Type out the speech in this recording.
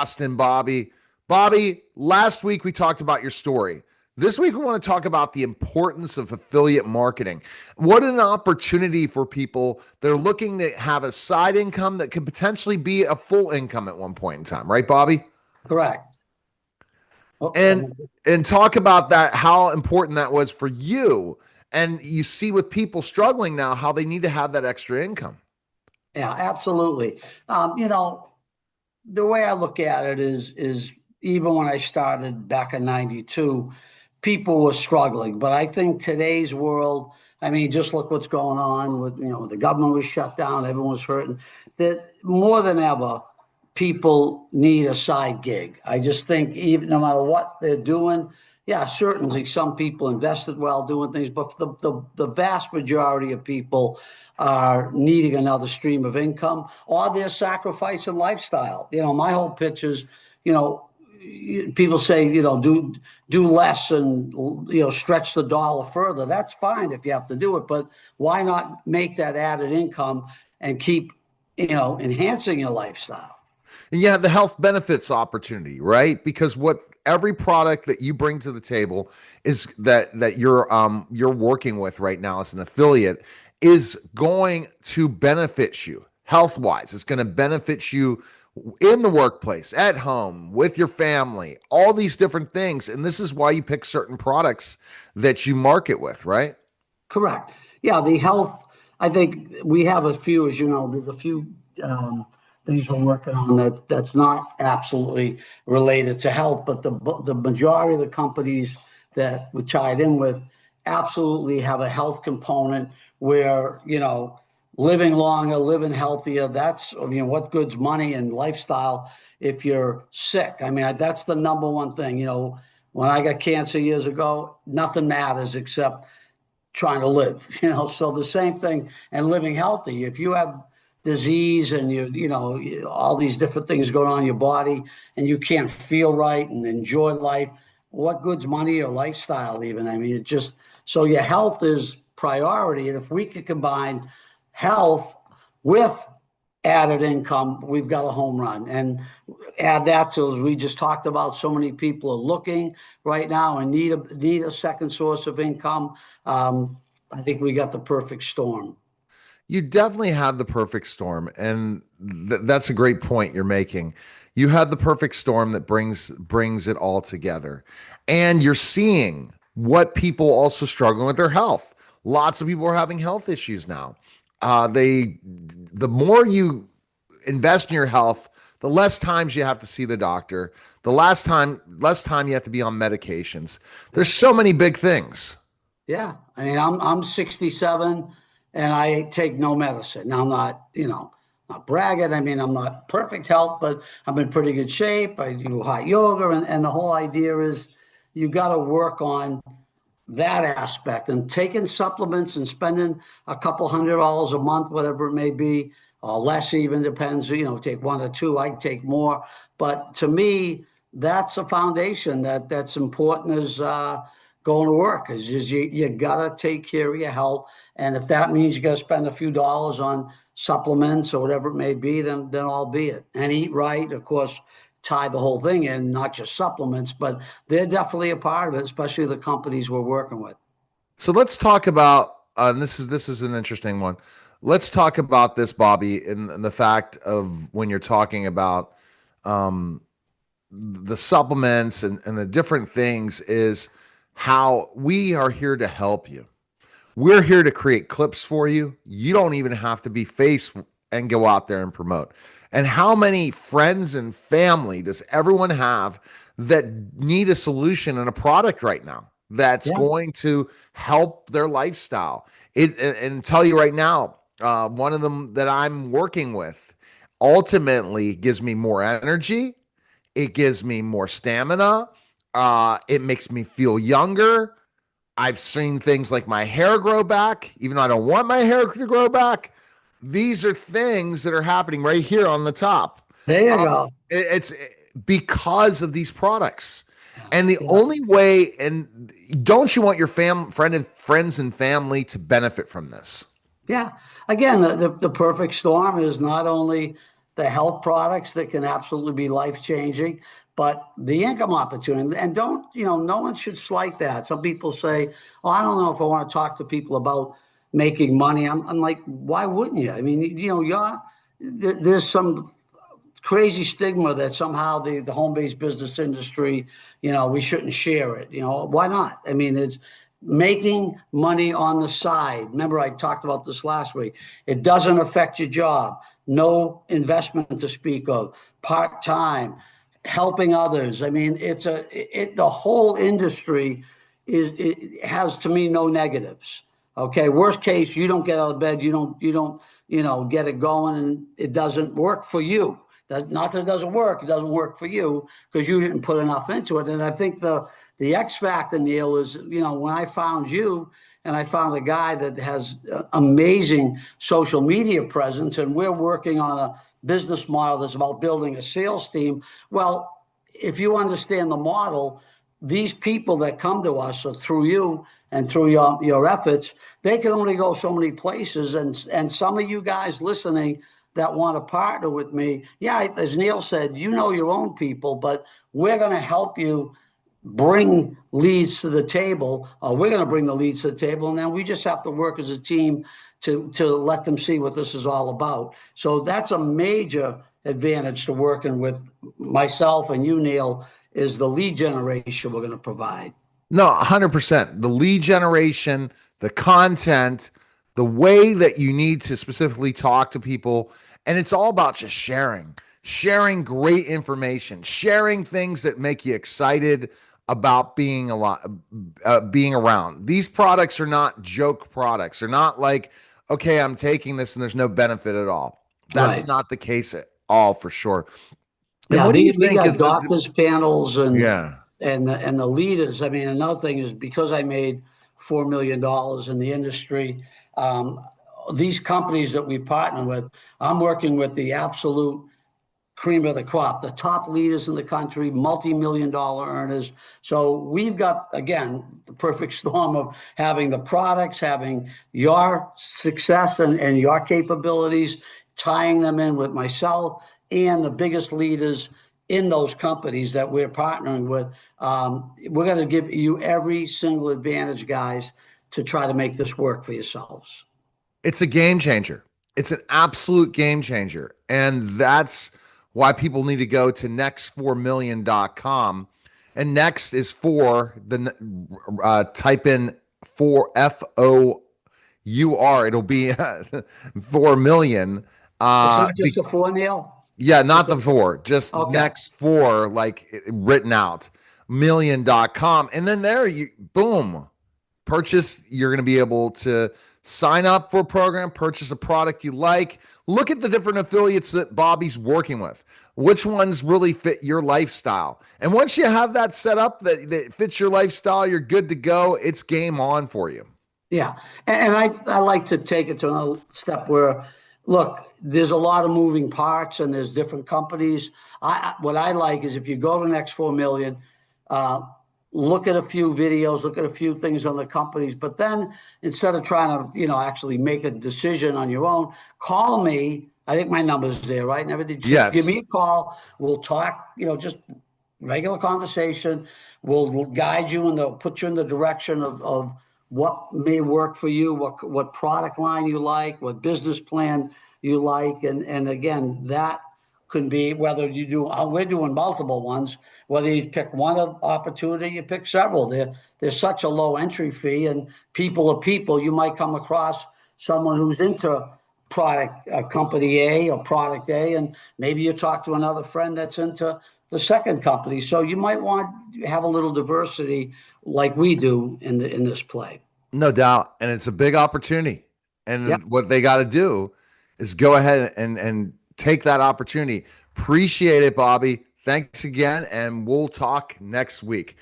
Boston, Bobby. Bobby, last week we talked about your story. This week we want to talk about the importance of affiliate marketing. What an opportunity for people that are looking to have a side income that could potentially be a full income at one point in time, right, Bobby? Correct. And Oh, and talk about that, how important that was for you. And you see with people struggling now how they need to have that extra income. yeah, absolutely. The way I look at it is even when I started back in '92, people were struggling. But I think today's world, I mean, just look what's going on with, the government was shut down, everyone was hurting. That more than ever, people need a side gig. I just think even no matter what they're doing, yeah, certainly some people invested well doing things, but the vast majority of people are needing another stream of income or they're sacrificing lifestyle. My whole pitch is, you know, people say, do less and stretch the dollar further. That's fine if you have to do it, but why not make that added income and keep enhancing your lifestyle? And you have the health benefits opportunity, right? Because what every product that you bring to the table is that you're working with right now as an affiliate is going to benefit you health wise. It's going to benefit you in the workplace, at home, with your family, all these different things. And this is why you pick certain products that you market with, right? Correct. Yeah, the health. I think we have a few, as you know, there's a few things we're working on that's not absolutely related to health, but the majority of the companies that we tied in with absolutely have a health component where living longer, living healthier. That's what good's money and lifestyle if you're sick. I mean, that's the number one thing. When I got cancer years ago, nothing matters except trying to live, so the same thing and living healthy. If you have disease and all these different things going on in your body and you can't feel right and enjoy life, what good's money or lifestyle even? I mean, it just, so your health is priority. And if we could combine health with added income, we've got a home run. And add that to, as we just talked about, so many people are looking right now and need a second source of income. I think we got the perfect storm. You definitely had the perfect storm, and that's a great point you're making. You had the perfect storm that brings it all together, and you're seeing what people also struggling with their health. Lots of people are having health issues now. The more you invest in your health, the less times you have to see the doctor, less time you have to be on medications. There's so many big things. Yeah. I mean, I'm 67 and I take no medicine. Now I'm not, not bragging. I mean, I'm not perfect health, but I'm in pretty good shape. I do hot yoga and the whole idea is you got to work on that aspect and taking supplements and spending a couple $100 a month, whatever it may be, or less even depends, take one or two, I take more. But to me, that's a foundation that's important as going to work is just you gotta take care of your health. And if that means you gotta spend a few dollars on supplements or whatever it may be, then albeit and eat right, of course, tie the whole thing in, not just supplements, but they're definitely a part of it, especially the companies we're working with. So let's talk about and this is an interesting one. Let's talk about this, Bobby, and the fact of when you're talking about um, the supplements and the different things is how we are here to help you. We're here to create clips for you. You don't even have to be face and go out there and promote. And how many friends and family does everyone have that need a solution and a product right now that's Yeah. going to help their lifestyle? And tell you right now, one of them that I'm working with ultimately gives me more energy. It gives me more stamina. It makes me feel younger. I've seen things like my hair grow back, even though I don't want my hair to grow back. These are things that are happening right here on the top. There you Uh, go. it's because of these products. Yeah. And the Yeah. only way, and don't you want your friends and family to benefit from this? Yeah. Again, the perfect storm is not only the health products that can absolutely be life-changing, but the income opportunity. And don't, no one should slight that. Some people say, oh, I don't know if I want to talk to people about making money. I'm like, why wouldn't you? I mean, there's some crazy stigma that somehow the home-based business industry, we shouldn't share it. Why not? I mean, it's making money on the side. Remember, I talked about this last week. It doesn't affect your job. No investment to speak of. Part-time, helping others. I mean, the whole industry it has, to me, no negatives. Okay, worst case, you don't get out of bed, you don't get it going, and it doesn't work for you. Not that it doesn't work for you because you didn't put enough into it. And I think the X factor, Neil, is, when I found you and I found a guy that has amazing social media presence, and we're working on a business model that's about building a sales team. Well, if you understand the model, these people that come to us are through you and through your efforts, they can only go so many places. And some of you guys listening that want to partner with me, yeah, as Neil said, your own people, but we're going to help you bring leads to the table. We're going to bring the leads to the table, and then we just have to work as a team to let them see what this is all about. So that's a major advantage to working with myself and you, Neil, is the lead generation we're going to provide. No, 100%. The lead generation, the content, the way that you need to specifically talk to people. And it's all about just sharing great information, sharing things that make you excited about being around. These products are not joke products. They're not like, okay, I'm taking this and there's no benefit at all. That's Right. not the case at all, for sure. And Yeah, what do you we think got is doctors panels yeah. and the leaders. I mean, another thing is because I made $4 million in the industry, these companies that we partner with, I'm working with the absolute cream of the crop, the top leaders in the country, multi-million-dollar earners. So we've got, again, the perfect storm of having the products, having your success and your capabilities, tying them in with myself and the biggest leaders in those companies that we're partnering with. We're going to give you every single advantage, guys, to try to make this work for yourselves. It's a game changer. It's an absolute game changer. And that's why people need to go to next4million.com. And next is for the type in FOUR. It'll be 4 million. It's not just a four, Neil. Yeah, not the four, just Okay. next four, like written out, million.com. And then there you boom, purchase. You're going to be able to sign up for a program, purchase a product you like. Look at the different affiliates that Bobby's working with. Which ones really fit your lifestyle? And once you have that set up that fits your lifestyle, you're good to go. It's game on for you. Yeah. And I like to take it to another step where, look, there's a lot of moving parts and there's different companies. What I like is if you go to Next 4 Million, look at a few videos, look at a few things on the companies, but then instead of trying to, actually make a decision on your own, call me. I think my number's there, right? And everything. Just Yes. give me a call. We'll talk, just regular conversation. We'll guide you and put you in the direction of what may work for you, what product line you like, what business plan you like. And again, that could be whether you do, we're doing multiple ones, whether you pick one opportunity, you pick several. There's such a low entry fee, and people are people. You might come across someone who's into product company A or product A, and maybe you talk to another friend that's into the second company. So you might want to have a little diversity like we do in this play. No doubt. And it's a big opportunity. Yep. And what they got to do is go ahead and take that opportunity. Appreciate it, Bobby. Thanks again. And we'll talk next week.